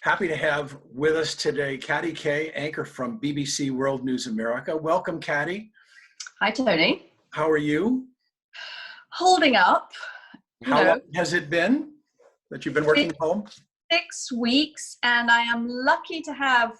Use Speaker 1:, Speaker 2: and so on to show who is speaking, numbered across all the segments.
Speaker 1: Happy to have with us today KATTY K, anchor from BBC World News America. Welcome, KATTY.
Speaker 2: Hi, Tony.
Speaker 1: How are you?
Speaker 2: Holding up.
Speaker 1: How long has it been that you've been working home?
Speaker 2: 6 weeks, and I am lucky to have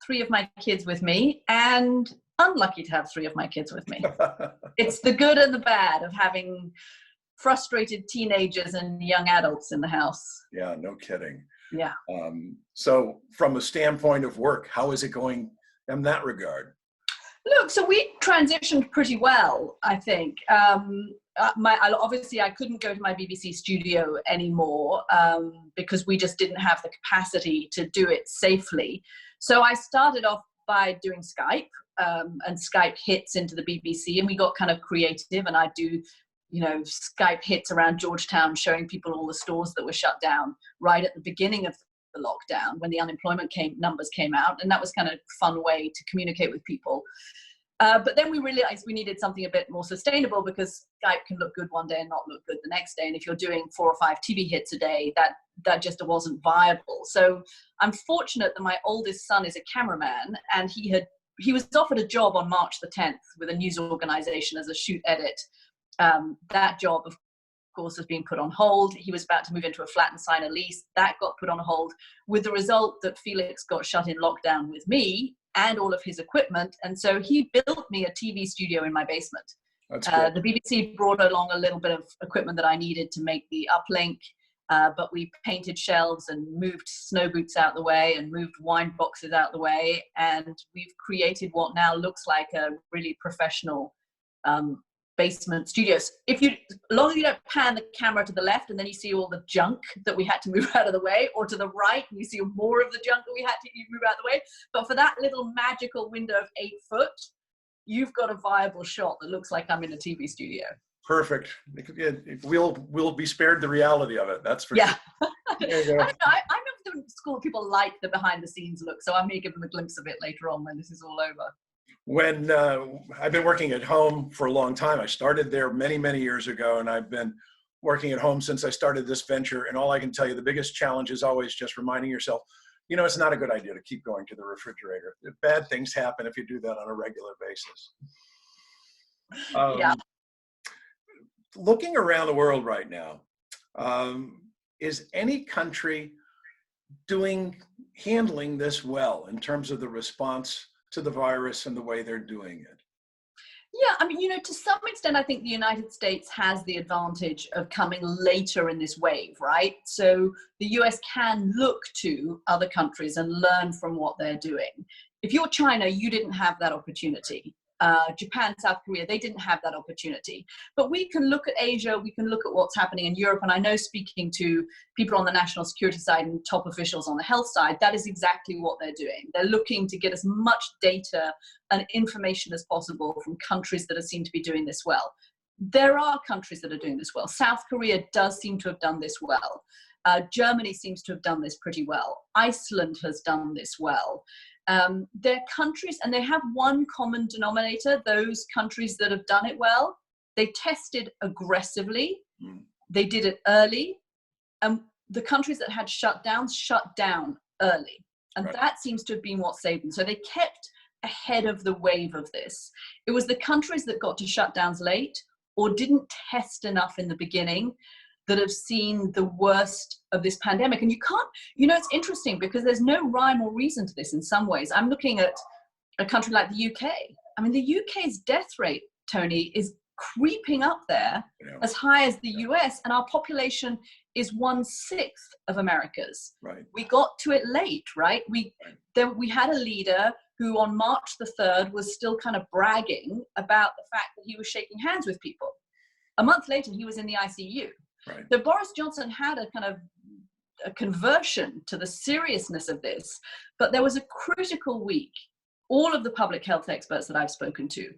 Speaker 2: 3 of my kids with me and unlucky to have 3 of my kids with me. It's the good and the bad of having frustrated teenagers and young adults in the house.
Speaker 1: Yeah, no kidding.
Speaker 2: Yeah.
Speaker 1: So from a standpoint of work, how is it going in that regard?
Speaker 2: Look, so we transitioned pretty well, I think. Obviously, I couldn't go to my BBC studio anymore because we just didn't have the capacity to do it safely. So I started off by doing Skype, and Skype hits into the BBC, and we got kind of creative, and I do Skype hits around Georgetown, showing people all the stores that were shut down right at the beginning of the lockdown when the unemployment numbers came out. And that was kind of a fun way to communicate with people. But then we realized we needed something a bit more sustainable, because Skype can look good one day and not look good the next day. And if you're doing 4 or 5 TV hits a day, that just wasn't viable. So I'm fortunate that my oldest son is a cameraman, and he was offered a job on March the 10th with a news organization as a shoot edit. That job, of course, has been put on hold. He was about to move into a flat and sign a lease. That got put on hold, with the result that Felix got shut in lockdown with me and all of his equipment. And so he built me a TV studio in my basement.
Speaker 1: That's good.
Speaker 2: The BBC brought along a little bit of equipment that I needed to make the uplink, but we painted shelves and moved snow boots out the way and moved wine boxes out the way. And we've created what now looks like a really professional basement studios. As long as you don't pan the camera to the left and then you see all the junk that we had to move out of the way, or to the right and you see more of the junk that we had to move out of the way. But for that little magical window of 8 foot, you've got a viable shot that looks like I'm in a TV studio.
Speaker 1: Perfect. We'll be spared the reality of it. That's for
Speaker 2: sure.
Speaker 1: There you go.
Speaker 2: I'm of the school people like the behind the scenes look, so I may give them a glimpse of it later on when this is all over.
Speaker 1: When I've been working at home for a long time. I started there many, many years ago, and I've been working at home since I started this venture. And all I can tell you, the biggest challenge is always just reminding yourself, it's not a good idea to keep going to the refrigerator. Bad things happen if you do that on a regular basis.
Speaker 2: Yeah.
Speaker 1: Looking around the world right now, is any country handling this well in terms of the response to the virus and the way they're doing it?
Speaker 2: Yeah, I mean, to some extent, I think the United States has the advantage of coming later in this wave, right? So the US can look to other countries and learn from what they're doing. If you're China, you didn't have that opportunity. Japan, South Korea, they didn't have that opportunity. But we can look at Asia, we can look at what's happening in Europe, and I know, speaking to people on the national security side and top officials on the health side, that is exactly what they're doing. They're looking to get as much data and information as possible from countries that seem to be doing this well. There are countries that are doing this well. South Korea does seem to have done this well. Germany seems to have done this pretty well. Iceland has done this well. They're countries, and they have one common denominator. Those countries that have done it well, they tested aggressively, they did it early, and the countries that had shutdowns shut down early. And that seems to have been what saved them. So they kept ahead of the wave of this. It was the countries that got to shutdowns late or didn't test enough in the beginning that have seen the worst of this pandemic. And you can't, it's interesting because there's no rhyme or reason to this in some ways. I'm looking at a country like the UK. I mean, the UK's death rate, Tony, is creeping up there as high as the US, and our population is 1/6 of America's.
Speaker 1: Right.
Speaker 2: We got to it late, right? We had a leader who on March the 3rd was still kind of bragging about the fact that he was shaking hands with people. A month later, he was in the ICU.
Speaker 1: Right.
Speaker 2: So Boris Johnson had a kind of a conversion to the seriousness of this, but there was a critical week. All of the public health experts that I've spoken to,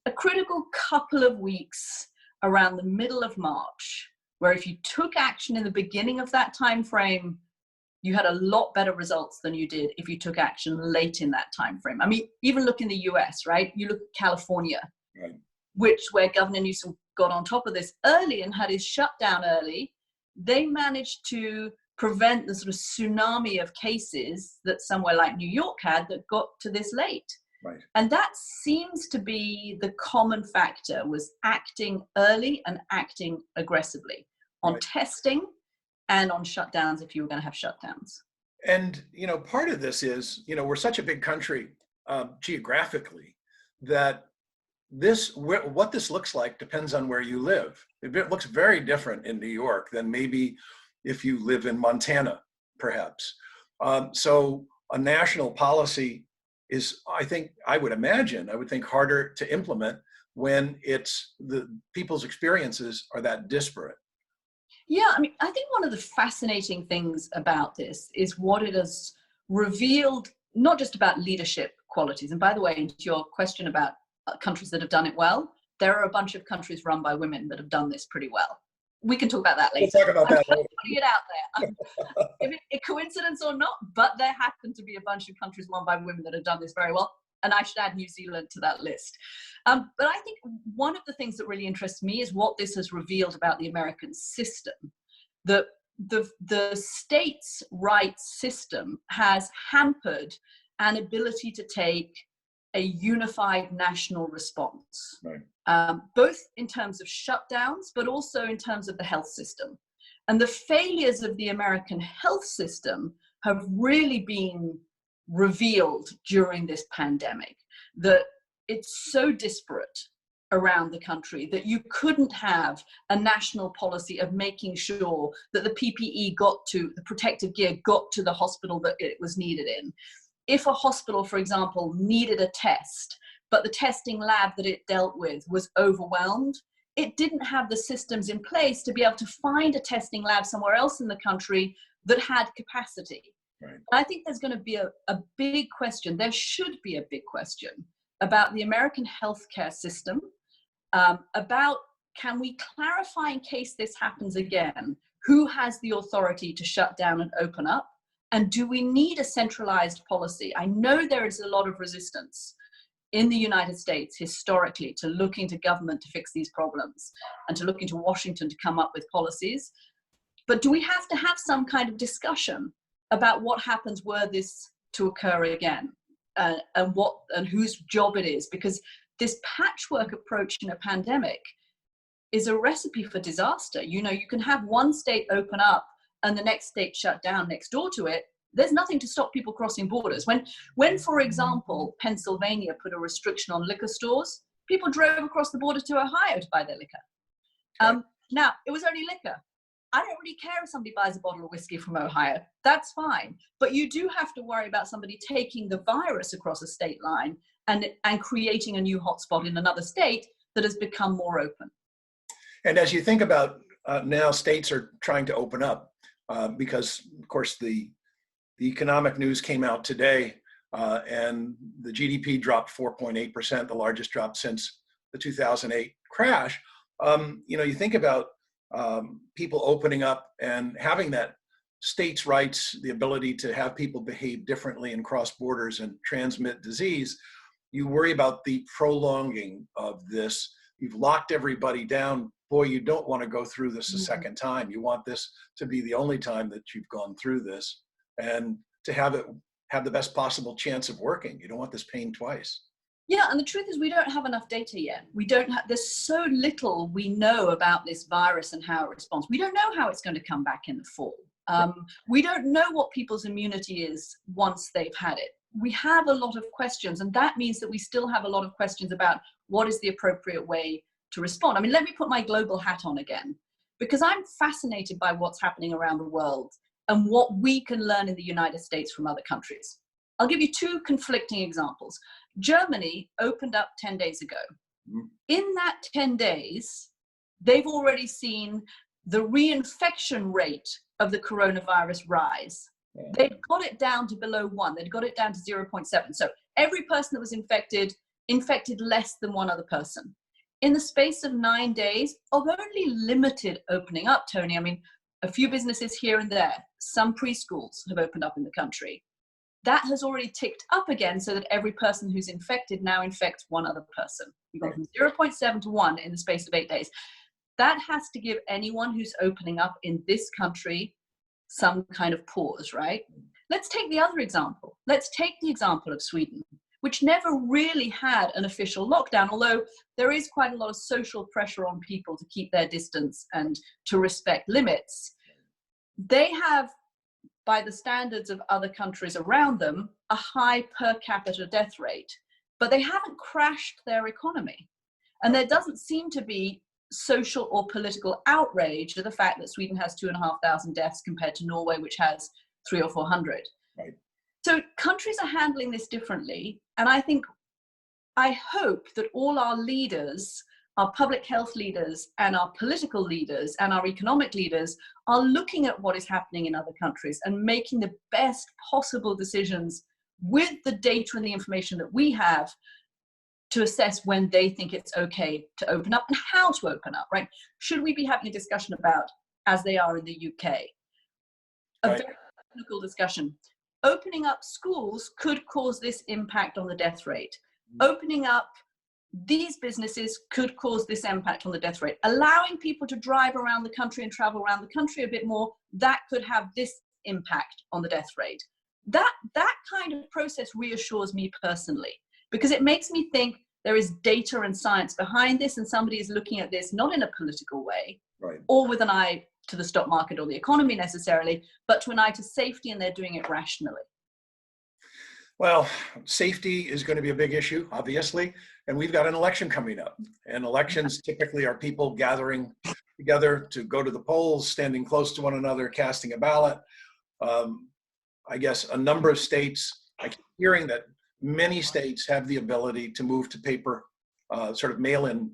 Speaker 2: a critical couple of weeks around the middle of March, where if you took action in the beginning of that time frame, you had a lot better results than you did if you took action late in that time frame. I mean, even look in the US, right? You look at California,
Speaker 1: right,
Speaker 2: where Governor Newsom got on top of this early and had his shutdown early. They managed to prevent the sort of tsunami of cases that somewhere like New York had that got to this late.
Speaker 1: Right.
Speaker 2: And that seems to be the common factor, was acting early and acting aggressively on
Speaker 1: Right.
Speaker 2: testing and on shutdowns if you were going to have shutdowns.
Speaker 1: And, part of this is, we're such a big country geographically that what this looks like depends on where you live. It looks very different in New York than maybe if you live in Montana, perhaps. So a national policy is, I would think harder to implement when it's the people's experiences are that disparate.
Speaker 2: Yeah, I mean, I think one of the fascinating things about this is what it has revealed, not just about leadership qualities. And by the way, to your question about countries that have done it well, there are a bunch of countries run by women that have done this pretty well. We can talk about that later.
Speaker 1: We'll talk about that later.
Speaker 2: Putting it out there. If it a coincidence or not, but there happen to be a bunch of countries run by women that have done this very well. And I should add New Zealand to that list. But I think one of the things that really interests me is what this has revealed about the American system. The states' rights system has hampered an ability to take a unified national response,
Speaker 1: right.
Speaker 2: Both in terms of shutdowns, but also in terms of the health system. And the failures of the American health system have really been revealed during this pandemic, that it's so disparate around the country that you couldn't have a national policy of making sure that the PPE the protective gear got to the hospital that it was needed in. If a hospital, for example, needed a test, but the testing lab that it dealt with was overwhelmed, it didn't have the systems in place to be able to find a testing lab somewhere else in the country that had capacity.
Speaker 1: Right.
Speaker 2: I think there's going to be a big question. There should be a big question about the American healthcare system, about, can we clarify in case this happens again, who has the authority to shut down and open up? And do we need a centralized policy? I know there is a lot of resistance in the United States historically to looking to government to fix these problems and to looking to Washington to come up with policies. But do we have to have some kind of discussion about what happens were this to occur again, and whose job it is? Because this patchwork approach in a pandemic is a recipe for disaster. You can have one state open up and the next state shut down next door to it. There's nothing to stop people crossing borders. When, for example, Pennsylvania put a restriction on liquor stores, people drove across the border to Ohio to buy their liquor. Now, it was only liquor. I don't really care if somebody buys a bottle of whiskey from Ohio. That's fine. But you do have to worry about somebody taking the virus across a state line and creating a new hotspot in another state that has become more open.
Speaker 1: And as you think about now, states are trying to open up because, of course, the economic news came out today, and the GDP dropped 4.8%, the largest drop since the 2008 crash. You think about people opening up and having that states' rights, the ability to have people behave differently and cross borders and transmit disease. You worry about the prolonging of this. You've locked everybody down. Boy, you don't want to go through this a second time. You want this to be the only time that you've gone through this, and to have the best possible chance of working. You don't want this pain twice.
Speaker 2: Yeah, and the truth is we don't have enough data yet. There's so little we know about this virus and how it responds. We don't know how it's going to come back in the fall. We don't know what people's immunity is once they've had it. We have a lot of questions, and that means that we still have a lot of questions about what is the appropriate way to respond. I mean, let me put my global hat on again, because I'm fascinated by what's happening around the world and what we can learn in the United States from other countries. I'll give you two conflicting examples. Germany opened up 10 days ago. In that 10 days, they've already seen the reinfection rate of the coronavirus rise. They'd got it down to below 1. They'd got it down to 0.7. So every person that was infected less than one other person. In the space of 9 days of only limited opening up, Tony, I mean, a few businesses here and there, some preschools have opened up in the country. That has already ticked up again so that every person who's infected now infects one other person. We've gone from 0.7 to 1 in the space of 8 days. That has to give anyone who's opening up in this country some kind of pause, right? Let's take the other example. Let's take the example of Sweden, which never really had an official lockdown, although there is quite a lot of social pressure on people to keep their distance and to respect limits. They have, by the standards of other countries around them, a high per capita death rate, but they haven't crashed their economy. And there doesn't seem to be social or political outrage at the fact that Sweden has 2,500 deaths compared to Norway, which has 300 or 400.
Speaker 1: Right.
Speaker 2: So countries are handling this differently. And I hope that all our leaders, our public health leaders and our political leaders and our economic leaders are looking at what is happening in other countries and making the best possible decisions with the data and the information that we have to assess when they think it's okay to open up and how to open up, right? Should we be having a discussion about, as they are in the UK, a
Speaker 1: Right.
Speaker 2: very technical discussion. Opening up schools could cause this impact on the death rate. Opening up these businesses could cause this impact on the death rate. Allowing people to drive around the country and travel around the country a bit more, that could have this impact on the death rate. That kind of process reassures me personally, because it makes me think there is data and science behind this, and somebody is looking at this not in a political way,
Speaker 1: Right.
Speaker 2: or with an eye to the stock market or the economy necessarily, but to an eye to safety, and they're doing it rationally.
Speaker 1: Well, safety is going to be a big issue, obviously, and we've got an election coming up. And elections typically are people gathering together to go to the polls, standing close to one another, casting a ballot. I guess a number of states, I keep hearing that many states have the ability to move to paper, sort of mail-in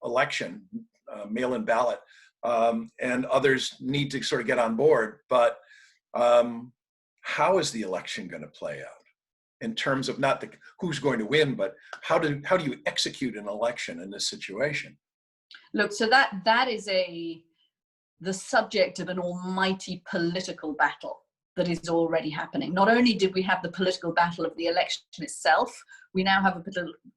Speaker 1: election, mail-in ballot, and others need to sort of get on board. But how is the election going to play out in terms of not who's going to win, but how do you execute an election in this situation?
Speaker 2: Look, so that is the subject of an almighty political battle that is already happening. Not only did we have the political battle of the election itself, we now have a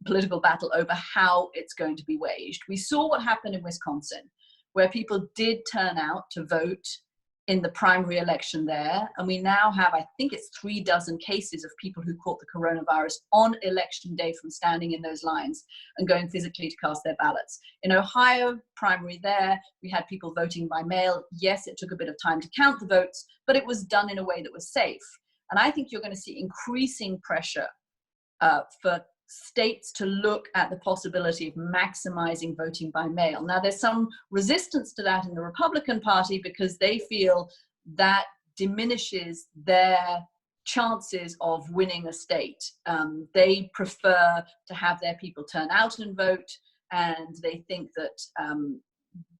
Speaker 2: political battle over how it's going to be waged. We saw what happened in Wisconsin, where people did turn out to vote in the primary election there. And we now have, I think it's 36 cases of people who caught the coronavirus on election day from standing in those lines and going physically to cast their ballots. In Ohio, primary there, we had people voting by mail. Yes, it took a bit of time to count the votes, but it was done in a way that was safe. And I think you're going to see increasing pressure for states to look at the possibility of maximizing voting by mail. Now, there's some resistance to that in the Republican Party because they feel that diminishes their chances of winning a state. They prefer to have their people turn out and vote, and they think that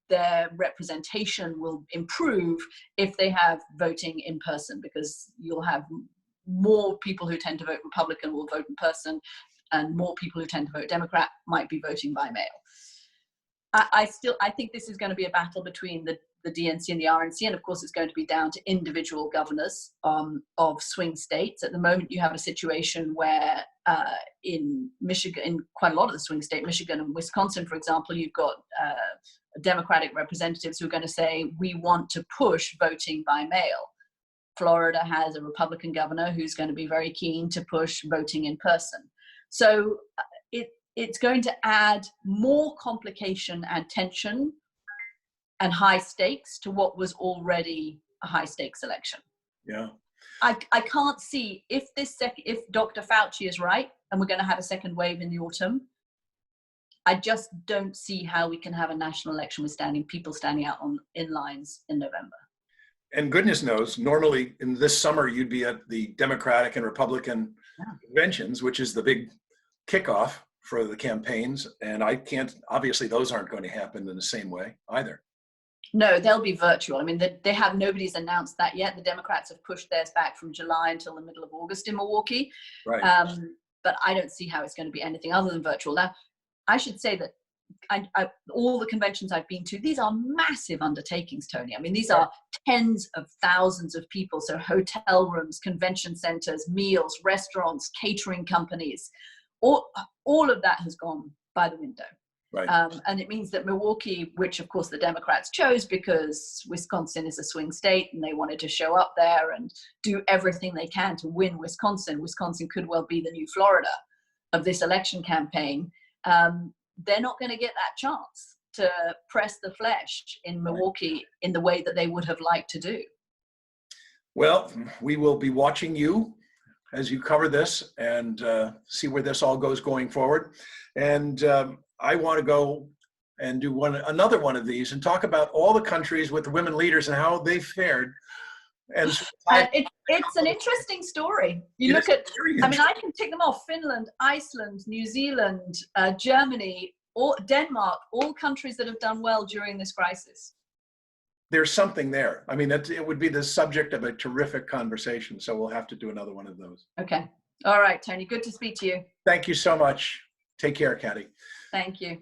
Speaker 2: their representation will improve if they have voting in person, because you'll have more people who tend to vote Republican will vote in person, and more people who tend to vote Democrat might be voting by mail. I think this is going to be a battle between the DNC and the RNC, and of course it's going to be down to individual governors of swing states. At the moment, you have a situation where in Michigan, in quite a lot of the swing states, Michigan and Wisconsin, for example, you've got Democratic representatives who are going to say, we want to push voting by mail. Florida has a Republican governor who's going to be very keen to push voting in person. So it's going to add more complication and tension and high stakes to what was already a high stakes election.
Speaker 1: Yeah.
Speaker 2: I can't see if Dr. Fauci is right and we're going to have a second wave in the autumn. I just don't see how we can have a national election with people standing out in lines in November.
Speaker 1: And goodness knows, normally in this summer, you'd be at the Democratic and Republican conventions, which is the big kickoff for the campaigns. And obviously those aren't going to happen in the same way either.
Speaker 2: No, they'll be virtual. I mean, nobody's announced that yet. The Democrats have pushed theirs back from July until the middle of August in Milwaukee.
Speaker 1: Right.
Speaker 2: But I don't see how it's going to be anything other than virtual. Now, I should say that all the conventions I've been to, these are massive undertakings, Tony. I mean, these are tens of thousands of people. So hotel rooms, convention centers, meals, restaurants, catering companies, all of that has gone by the window.
Speaker 1: Right.
Speaker 2: And it means that Milwaukee, which of course the Democrats chose because Wisconsin is a swing state and they wanted to show up there and do everything they can to win Wisconsin. Wisconsin could well be the new Florida of this election campaign. They're not going to get that chance to press the flesh in Milwaukee in the way that they would have liked to do.
Speaker 1: Well, we will be watching you as you cover this and see where this all goes going forward. And I want to go and do another one of these and talk about all the countries with the women leaders and how they fared. And
Speaker 2: it's an interesting story. You look at, I mean, I can tick them off: Finland, Iceland, New Zealand, Germany, Denmark, all countries that have done well during this crisis.
Speaker 1: There's something there. I mean, it would be the subject of a terrific conversation. So we'll have to do another one of those.
Speaker 2: Okay. All right, Tony. Good to speak to you.
Speaker 1: Thank you so much. Take care, KATTY.
Speaker 2: Thank you.